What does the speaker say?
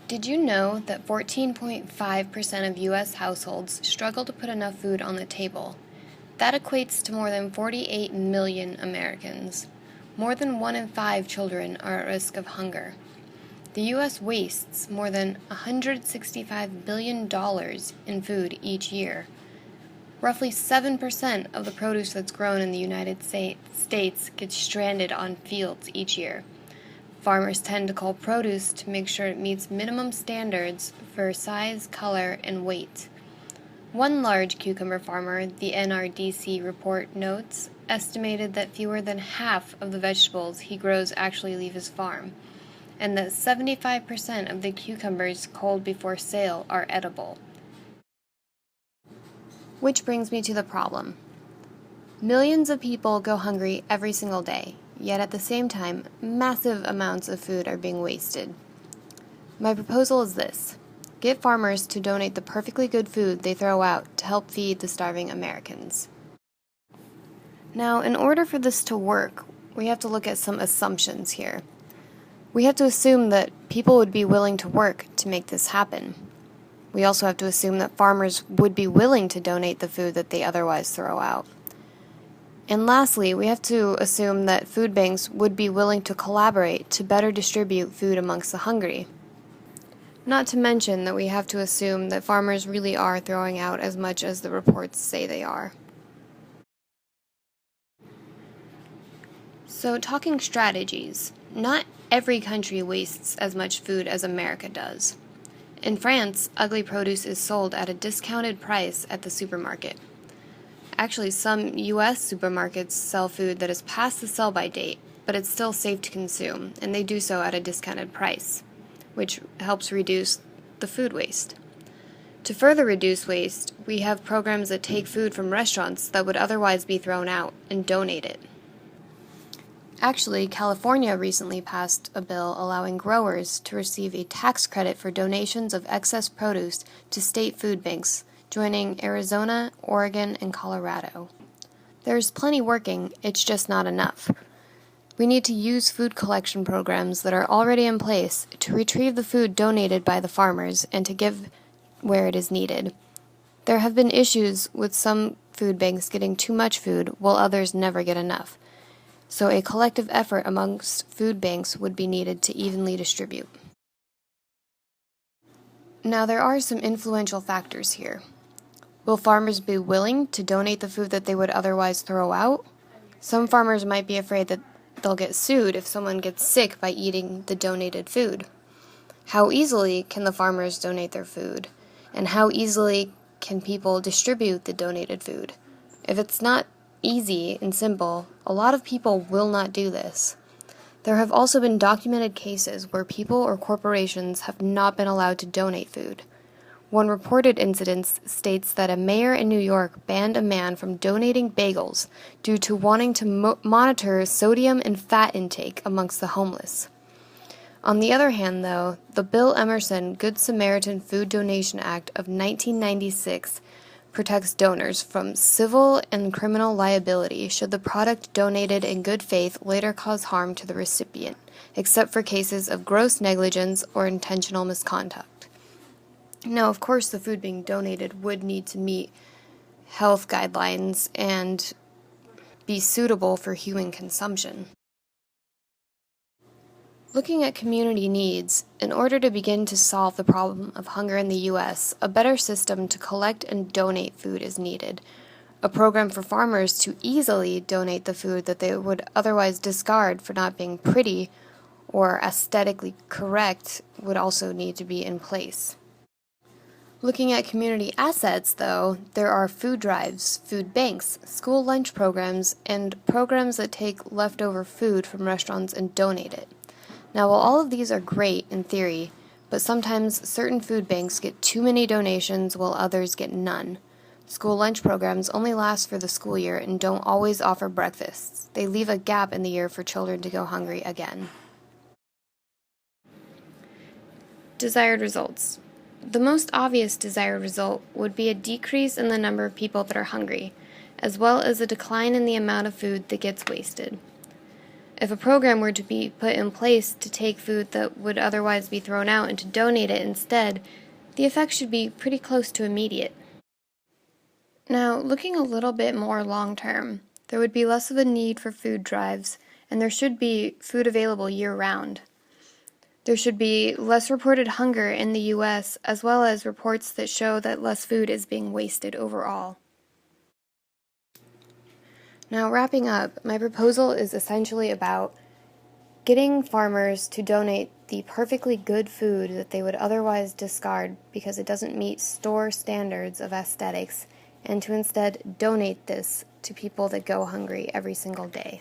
Did you know that 14.5% of U.S. households struggle to put enough food on the table? That equates to more than 48 million Americans. More than 1 in 5 children are at risk of hunger. The U.S. wastes more than $165 billion in food each year. Roughly 7% of the produce that's grown in the United States gets stranded on fields each year. Farmers tend to cull produce to make sure it meets minimum standards for size, color, and weight. One large cucumber farmer, the NRDC report notes, estimated that fewer than half of the vegetables he grows actually leave his farm, and that 75% of the cucumbers culled before sale are edible. Which brings me to the problem. Millions of people go hungry every single day, yet at the same time, massive amounts of food are being wasted. My proposal is this: get farmers to donate the perfectly good food they throw out to help feed the starving Americans. Now, in order for this to work, we have to look at some assumptions here. We have to assume that people would be willing to work to make this happen. We also have to assume that farmers would be willing to donate the food that they otherwise throw out. And lastly, we have to assume that food banks would be willing to collaborate to better distribute food amongst the hungry. Not to mention that we have to assume that farmers really are throwing out as much as the reports say they are. So, talking strategies, not every country wastes as much food as America does. In France, ugly produce is sold at a discounted price at the supermarket. Actually, some U.S. supermarkets sell food that is past the sell-by date, but it's still safe to consume, and they do so at a discounted price, which helps reduce the food waste. To further reduce waste, we have programs that take food from restaurants that would otherwise be thrown out and donate it. Actually, California recently passed a bill allowing growers to receive a tax credit for donations of excess produce to state food banks, joining Arizona, Oregon, and Colorado. There's plenty working, it's just not enough. We need to use food collection programs that are already in place to retrieve the food donated by the farmers and to give where it is needed. There have been issues with some food banks getting too much food while others never get enough. So a collective effort amongst food banks would be needed to evenly distribute. Now, there are some influential factors here. Will farmers be willing to donate the food that they would otherwise throw out? Some farmers might be afraid that they'll get sued if someone gets sick by eating the donated food. How easily can the farmers donate their food? And how easily can people distribute the donated food? If it's not easy and simple, a lot of people will not do this. There have also been documented cases where people or corporations have not been allowed to donate food. One reported incident states that a mayor in New York banned a man from donating bagels due to wanting to monitor sodium and fat intake amongst the homeless. On the other hand, though, the Bill Emerson Good Samaritan Food Donation Act of 1996 protects donors from civil and criminal liability should the product donated in good faith later cause harm to the recipient, except for cases of gross negligence or intentional misconduct. Now, of course, the food being donated would need to meet health guidelines and be suitable for human consumption. Looking at community needs, in order to begin to solve the problem of hunger in the U.S., a better system to collect and donate food is needed. A program for farmers to easily donate the food that they would otherwise discard for not being pretty or aesthetically correct would also need to be in place. Looking at community assets, though, there are food drives, food banks, school lunch programs, and programs that take leftover food from restaurants and donate it. Now, while all of these are great in theory, but sometimes certain food banks get too many donations while others get none. School lunch programs only last for the school year and don't always offer breakfasts. They leave a gap in the year for children to go hungry again. Desired results. The most obvious desired result would be a decrease in the number of people that are hungry, as well as a decline in the amount of food that gets wasted. If a program were to be put in place to take food that would otherwise be thrown out and to donate it instead, the effect should be pretty close to immediate. Now, looking a little bit more long term, there would be less of a need for food drives, and there should be food available year-round. There should be less reported hunger in the U.S., as well as reports that show that less food is being wasted overall. Now, wrapping up, my proposal is essentially about getting farmers to donate the perfectly good food that they would otherwise discard because it doesn't meet store standards of aesthetics, and to instead donate this to people that go hungry every single day.